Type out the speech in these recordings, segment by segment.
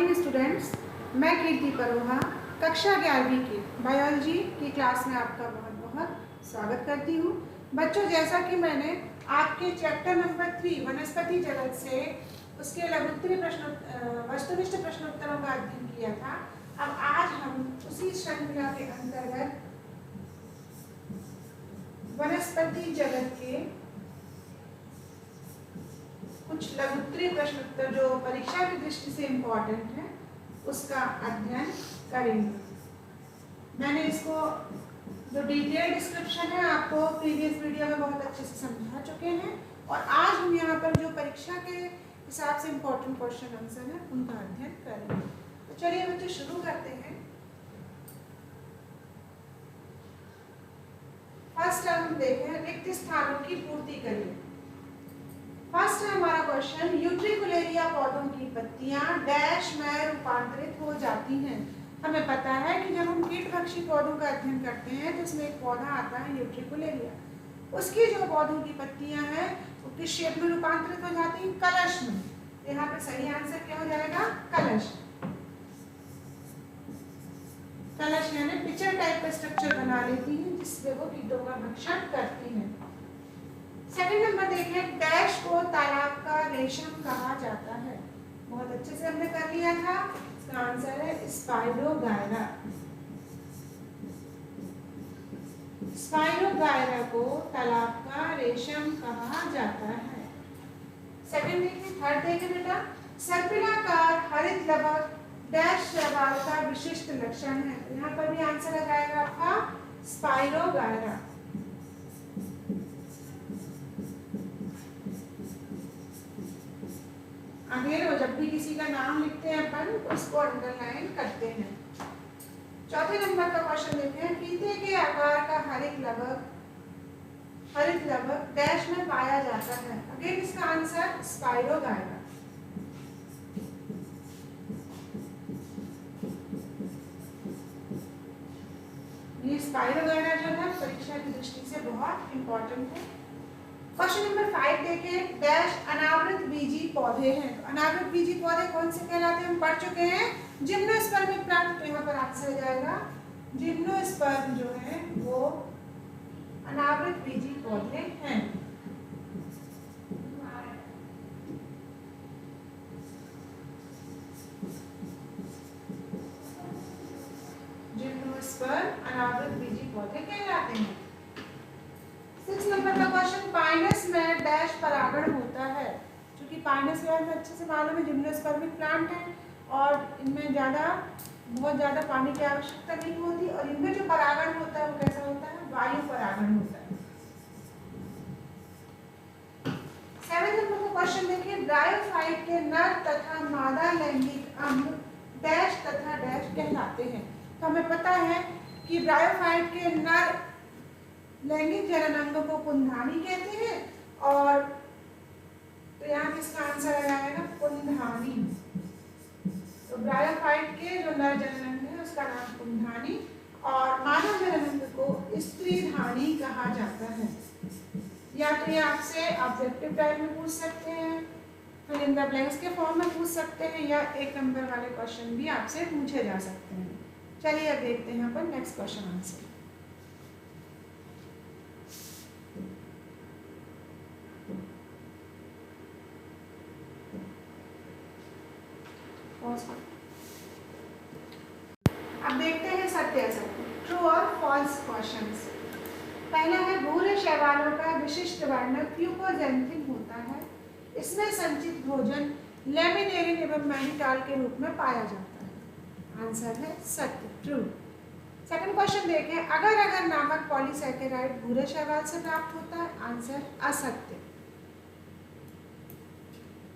Morning students, मैं कीर्ति परोहा कक्षा 11वीं की बायोलॉजी की क्लास में आपका बहुत बहुत स्वागत करती हूँ। बच्चों, जैसा कि मैंने आपके चैप्टर नंबर 3 वनस्पति जगत से उसके लघुत्तरीय वस्तुनिष्ठ प्रश्नोत्तरों का अध्ययन किया था। अब आज हम उसी श्रृंखला के अंतर्गत वनस्पति जगत के कुछ लघुत्तरीय प्रश्नोत्तर जो परीक्षा की दृष्टि से इम्पोर्टेंट है उसका अध्ययन करेंगे। मैंने इसको जो डिटेल डिस्क्रिप्शन है आपको प्रीवियस वीडियो में बहुत अच्छे से समझा चुके हैं और आज हम यहाँ पर जो परीक्षा के हिसाब से इम्पोर्टेंट क्वेश्चन आंसर है उनका अध्ययन करेंगे। तो चलिए बच्चे शुरू करते हैं। फर्स्ट हम देखें, रिक्त स्थानों की पूर्ति करिए। फर्स्ट है हमारा क्वेश्चन, यूट्रिकुलेरिया पौधों की पत्तियां डैश में रूपांतरित हो जाती हैं। हमें पता है कि जब हम कीटभक्षी पौधों का अध्ययन करते हैं तो इसमें एक पौधा आता है यूट्रिकुलेरिया। उसकी जो पौधों की पत्तियां हैं वो किस शेप में रूपांतरित हो जाती हैं? कलश में। यहाँ पे सही आंसर क्या हो जाएगा? कलश। कलश यानी पिचर टाइप का स्ट्रक्चर बना लेती है जिससे वो कीटों का भक्षण करती है। सेकंड नंबर देखें, डैश को तालाब का रेशम कहा जाता है। बहुत अच्छे से हमने कर लिया था। इसका आंसर है स्पाइरोगायरा। स्पाइरोगायरा को तालाब का रेशम कहा जाता है। सेकंड देखें, थर्ड देखें बेटा, सर्पिलाकार हरित लवक डैश शैवाल का विशिष्ट लक्षण है। यहाँ पर भी आंसर आ जाएगा आपका स्पाइरोगायरा। आगे जब भी किसी का नाम लिखते हैं अपन उसको अंडरलाइन करते हैं। चौथे नंबर का क्वेश्चन देखते हैं, फीते के आकार का हरित लवक डैश में पाया जाता है। अगेन इसका आंसर स्पाइरोगायरा। ये स्पाइरोगायरा जो है परीक्षा की दृष्टि से बहुत इंपॉर्टेंट है। क्वेश्चन नंबर 5 देखें, डैश अनावृत बीजी पौधे हैं। तो अनावृत बीजी पौधे कौन से कहलाते हैं? हम पढ़ चुके हैं जिम्नोस्पर्मिक प्लांट। तो यहाँ पर आंसर आ जाएगा जिम्नोस्पर्म जो है वो अनावृत बीजी पौधे हैं। जिम्नोस्पर्म अनावृत बीजी पौधे कहलाते हैं। 6 नंबर का क्वेश्चन, पाइनस में डैश परागण होता है। क्योंकि पाइनस में हमें अच्छे से मालूम है जिम्नोस्पर्मिक प्लांट है और इनमें बहुत ज़्यादा पानी की आवश्यकता नहीं होती और इनमें जो परागण होता है वो कैसा होता है? वायु परागण होता है। 7 नंबर का क्वेश्चन देखिए, ब्रायोफाइट के नर तथा मादा लैंगिक अंग डैश तथा डैश कहलाते हैं। तो हमें पता है कि ब्रायोफाइट के नर लैंगिक जनन अंगों को कुंधानी कहते हैं और तो यहाँ किसका आंसर आ जाएगा? कुंधानी। तो ब्रायोफाइट के जो नर जनन अंग है उसका नाम कुंधानी और मानव जनन अंग को स्त्रीधानी कहा जाता है। या तो ये आपसे ऑब्जेक्टिव टाइप में पूछ सकते हैं, फिर इन द ब्लैंक्स के फॉर्म में पूछ सकते हैं या 1 नंबर वाले क्वेश्चन भी आपसे पूछे जा सकते हैं। चलिए अब देखते हैं यहाँ पर नेक्स्ट क्वेश्चन आंसर। अब देखते हैं सत्य असत्य, ट्रू और फॉल्स क्वेश्चंस। पहला है, भूरे शैवालों का विशिष्ट वर्णक प्यूकोजेंथिन होता है। इसमें संचित भोजन लेमिनेरिन एवं मैनिटाल के रूप में पाया जाता है। आंसर है सत्य, ट्रू। सेकंड क्वेश्चन देखें, अगर अगर नामक पॉलीसैकेराइड भूरे शैवाल से प्राप्त होता है। आंसर असत्य।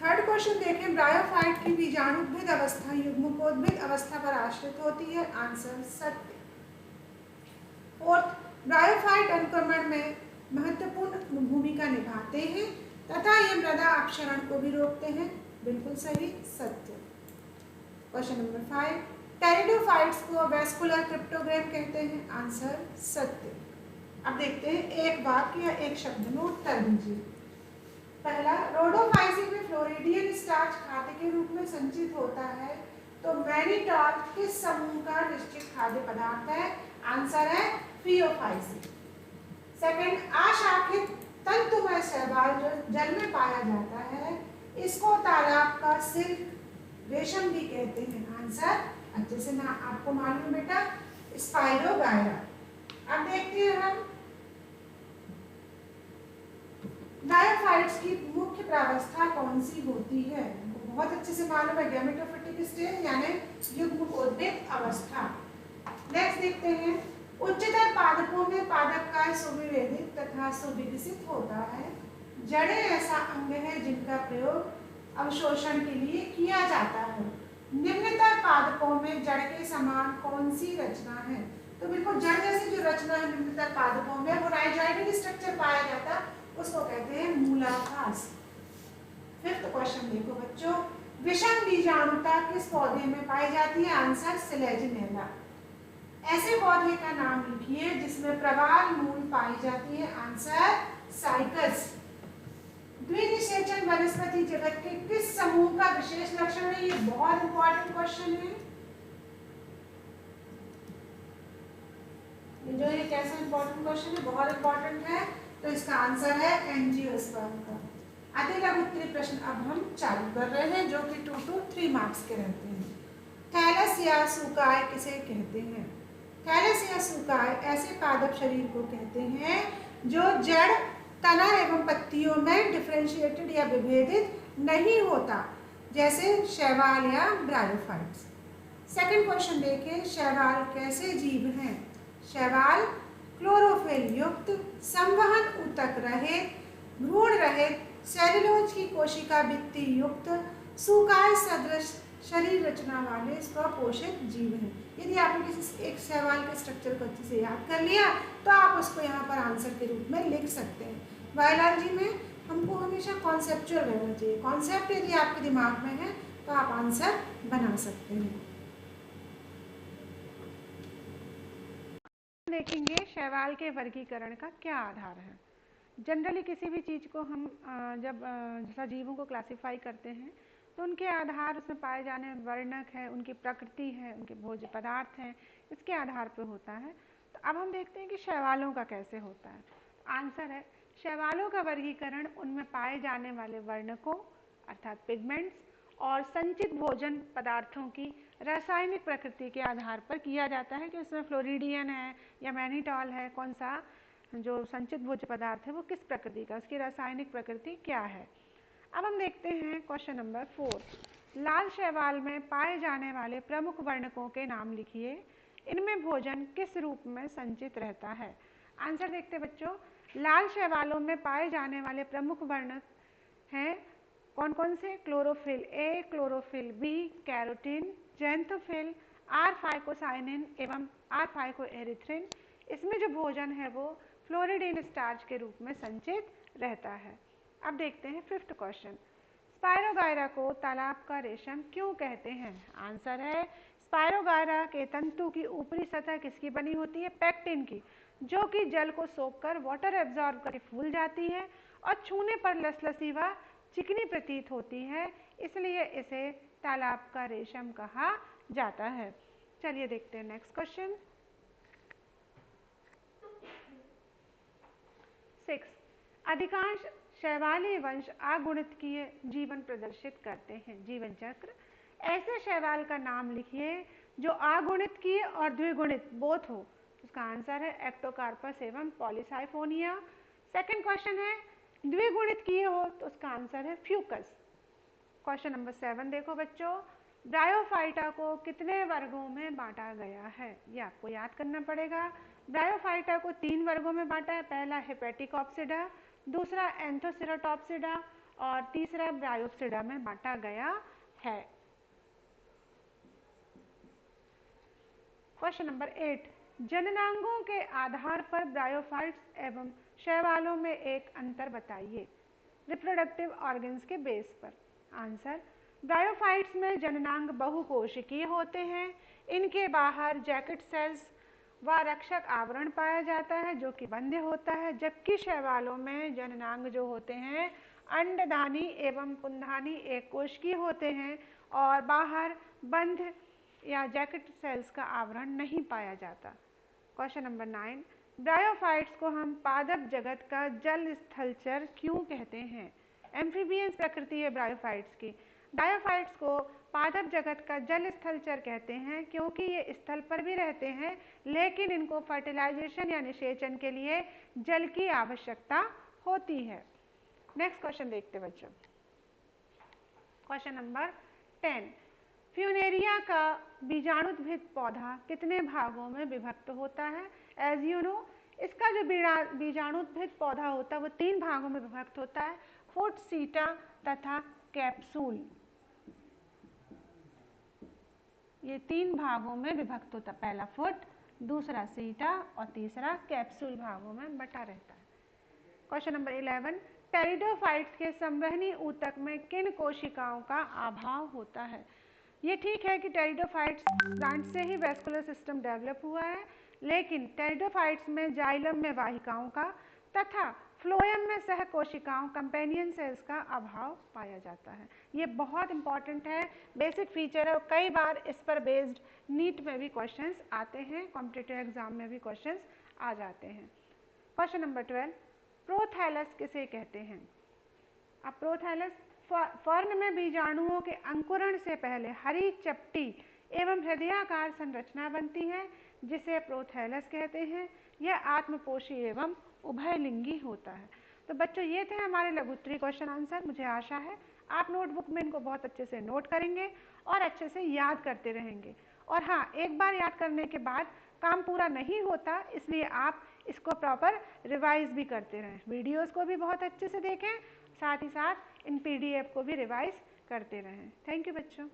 थर्ड क्वेश्चन देखें, ब्रायोफाइट की बीजाणुद्भिद अवस्था युग्मकोद्भिद अवस्था पर आश्रित होती है। आंसर सत्य। फोर्थ, ब्रायोफाइट अनुक्रमण में महत्वपूर्ण भूमिका निभाते हैं तथा ये मृदा अपक्षरण को भी रोकते हैं। बिल्कुल सही, सत्य। क्वेश्चन नंबर 5, टेरिडोफाइट्स को वेस्कुलर क्रिप्टोग्राम कहते हैं। आंसर सत्य। अब देखते हैं एक वाक्य या एक शब्द में उत्तर दीजिए। पहला, रोडोफाइसिन में फ्लोरिडियन स्टार्च खाद्य के रूप में संचित होता है मैनिटॉल किस समूह का निश्चित खाद्य पदार्थ है? आंसर है फियोफाइसिन। सेकंड, अशाखित तंतुमय शैवाल जो जल में पाया जाता है, इसको तालाब का सिल्क रेशम भी कहते हैं। आंसर अच्छे से ना आपको मालूम है बेटा, स्पाइरोगायरा। अब देखते हैं हम ब्रायोफाइट्स की मुख्य प्रावस्था कौन सी होती है? बहुत अच्छे से मालूम है, गैमेटोफिटिक स्टेज यानी युग्मकोद्भिद अवस्था। नेक्स्ट देखते हैं, उच्चतर पादपों में पादप का सुविभेदित तथा सुविकसित होता है। जड़ें ऐसा अंग है जिनका प्रयोग अवशोषण के लिए किया जाता है। निम्नतर पादपों में जड़ के समान कौन सी रचना है? तो बिल्कुल जड़ जैसी जो रचना है निम्नतर पादपों में, वो राइजोइडल स्ट्रक्चर पाया जाता है, उसको कहते हैं मूलाधास। फिफ्थ क्वेश्चन देखो बच्चों, विषम बीजाणुता किस पौधे में पाई जाती है? Answer Selaginella. ऐसे पौधे का नाम लिखिए जिसमें प्रवाल मूल पाई जाती है। Answer cycas. द्विनिषेचन वनस्पति जगत के किस समूह का विशेष लक्षण है? ये बहुत इंपॉर्टेंट क्वेश्चन है। जो ये कैसा इंपॉर्टेंट क्वेश्चन है, बहुत इंपॉर्टेंट है, तो इसका आंसर है एंजियोस्पर्म का। अति लघु उत्तरीय प्रश्न अब हम चालू कर रहे हैं, जो कि 2 to 3 मार्क्स के रहते हैं। थैलस या सूकाय किसे कहते हैं? थैलस या सूकाय ऐसे पादप शरीर को कहते हैं जो जड़, तना एवं पत्तियों में डिफरेंशिएटेड या विभेदित नहीं होता, जैसे शैवाल या ब्रायोफाइट्स। सेकंड क्वेश्चन देखें, शैवाल कैसे जीव हैं? शैवाल क्लोरोफिल युक्त, संवहन ऊतक रहित, भ्रूण रहित, सेलुलोज की कोशिका भित्ति युक्त, सूकाय सदृश शरीर रचना वाले स्वपोषित जीव हैं। यदि आपने किसी एक शैवाल के स्ट्रक्चर को अच्छे से याद कर लिया तो आप उसको यहाँ पर आंसर के रूप में लिख सकते हैं। बायोलॉजी में हमको हमेशा कॉन्सेप्चुअल रहना चाहिए। कॉन्सेप्ट यदि आपके दिमाग में है तो आप आंसर बना सकते हैं। देखेंगे शैवाल के वर्गीकरण का क्या आधार है। जनरली किसी भी चीज़ को हम जब सजीवों को क्लासिफाई करते हैं तो उनके आधार उसमें पाए जाने वर्णक है, उनकी प्रकृति है, उनके भोज्य पदार्थ हैं, इसके आधार पर होता है। तो अब हम देखते हैं कि शैवालों का कैसे होता है। आंसर है, शैवालों का वर्गीकरण उनमें पाए जाने वाले वर्णकों अर्थात पिगमेंट्स और संचित भोजन पदार्थों की रासायनिक प्रकृति के आधार पर किया जाता है कि उसमें फ्लोरिडियन है या मैनिटॉल है, कौन सा जो संचित भोज्य पदार्थ है वो किस प्रकृति का, उसकी रासायनिक प्रकृति क्या है। अब हम देखते हैं क्वेश्चन नंबर 4, लाल शैवाल में पाए जाने वाले प्रमुख वर्णकों के नाम लिखिए, इनमें भोजन किस रूप में संचित रहता है। आंसर देखते बच्चों, लाल शैवालों में पाए जाने वाले प्रमुख वर्णक हैं कौन कौन से? Chlorophyll A, chlorophyll B, carotene, xanthophyll, R phycocyanin एवं आर फाइकोएरिथ्रिन। इसमें जो भोजन है वो फ्लोरिडीन स्टार्च के रूप में संचित रहता है। अब देखते हैं फिफ्थ क्वेश्चन, स्पाइरोगायरा को तालाब का रेशम क्यों कहते हैं? आंसर है, स्पाइरोगायरा के तंतु की ऊपरी सतह किसकी बनी होती है? पेक्टिन की, जो कि जल को सोखकर वाटर एब्जॉर्ब करके फूल जाती है और छूने पर लसलसी व चिकनी प्रतीत होती है, इसलिए इसे तालाब का रेशम कहा जाता है। चलिए देखते हैं नेक्स्ट क्वेश्चन 6, अधिकांश शैवालीय वंश अगुणितकीय जीवन प्रदर्शित करते हैं। जीवन चक्र, ऐसे शैवाल का नाम लिखिए जो अगुणितकीय और द्विगुणित बोथ हो। उसका आंसर है एक्टोकार्पस एवं पॉलीसाइफोनिया। सेकंड क्वेश्चन है द्विगुणितकीय हो तो उसका आंसर है फ्यूकस। क्वेश्चन नंबर 7 देखो बच्चों, ब्रायोफाइटा को कितने वर्गों में बांटा गया है? ये आपको याद करना पड़ेगा। ब्रायोफाइटा को 3 वर्गों में बांटा है। पहला हेपेटिकॉप्सिडा, दूसरा एंथोसेराटॉप्सिडा और तीसरा ब्रायोप्सिडा में बांटा गया है। क्वेश्चन नंबर 8, जननांगों के आधार पर ब्रायोफाइट्स एवं शैवालों में एक अंतर बताइए रिप्रोडक्टिव ऑर्गन्स के बेस पर। आंसर, ब्रायोफाइट्स में जननांग बहुकोशिकीय होते हैं। इनके बाहर जैकेट सेल्स व रक्षक आवरण पाया जाता है जो कि बंध्य होता है, जबकि शैवालों में जननांग जो होते हैं अंडधानी एवं पुंधानी एक कोशिकीय होते हैं और बाहर बंध या जैकेट सेल्स का आवरण नहीं पाया जाता। क्वेश्चन नंबर 9, ब्रायोफाइट्स को हम पादप जगत का जल स्थलचर क्यों कहते हैं? एम्फीबियंस प्रकृति है ब्रायोफाइट्स की। ब्रायोफाइट्स को पादप जगत का जल स्थलचर कहते हैं क्योंकि ये स्थल पर भी रहते हैं, लेकिन इनको फर्टिलाइजेशन या निषेचन के लिए जल की आवश्यकता होती है। नेक्स्ट क्वेश्चन देखते बच्चों। क्वेश्चन नंबर 10, फ्यूनेरिया का बीजाणुद्भिद पौधा कितने भागों में विभक्त होता है? एज यू नो, इसका जो बीजाणुद्भिद पौधा होता है वो 3 भागों में विभक्त होता है, फुट, सीटा तथा कैप्सूल। ये 3 भागों में विभक्त होता है, पहला फुट, दूसरा सीटा और तीसरा कैप्सूल भागों में बटा रहता है। क्वेश्चन नंबर 11, टेरिडोफाइट्स के संवहनी ऊतक में किन कोशिकाओं का अभाव होता है? ये ठीक है कि टेरिडोफाइट्स प्लांट से ही वेस्कुलर सिस्टम डेवलप हुआ है, लेकिन टेरिडोफाइट्स में जाइलम में वाहिकाओं का तथा फ्लोएम में सह कोशिकाओं कंपेनियन सेल्स का अभाव पाया जाता है। ये बहुत इंपॉर्टेंट है, बेसिक फीचर है और कई बार इस पर बेस्ड नीट में भी क्वेश्चंस आते हैं, कॉम्पिटिटिव एग्जाम में भी क्वेश्चंस आ जाते हैं। क्वेश्चन नंबर 12, प्रोथैलस किसे कहते हैं? अब प्रोथैलस फर्न में बीजाणुओं के अंकुरण से पहले हरी चपटी एवं हृदयाकार संरचना बनती है जिसे प्रोथैलस कहते हैं। यह आत्मपोषी एवं उभयलिंगी होता है। तो बच्चों ये थे हमारे लघु उत्तरीय क्वेश्चन आंसर। मुझे आशा है आप नोटबुक में इनको बहुत अच्छे से नोट करेंगे और अच्छे से याद करते रहेंगे। और हाँ, एक बार याद करने के बाद काम पूरा नहीं होता, इसलिए आप इसको प्रॉपर रिवाइज भी करते रहें। वीडियोस को भी बहुत अच्छे से देखें, साथ ही साथ इन PDF को भी रिवाइज करते रहें। थैंक यू बच्चों।